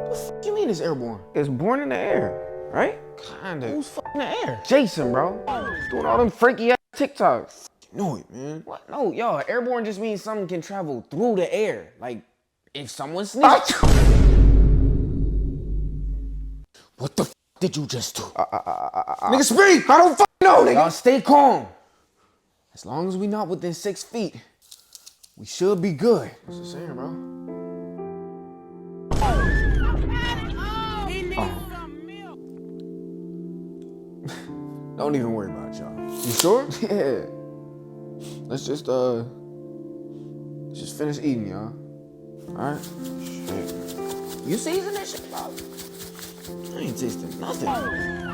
What you mean it's airborne? It's born in the air, right? Kinda. Who's in the air? Jason, bro. Doing all them freaky ass TikToks. Know it, man. What? No, yo, airborne just means something can travel through the air. Like, if someone sneezes. What the did you just do? Nigga, speak! I don't know, nigga! Y'all stay calm. As long as we not within 6 feet, we should be good. What's it saying, bro? Don't even worry about it, y'all. You sure? Yeah. Let's just finish eating, y'all. Alright? Shit. You season that shit, bro? I ain't tasting nothing.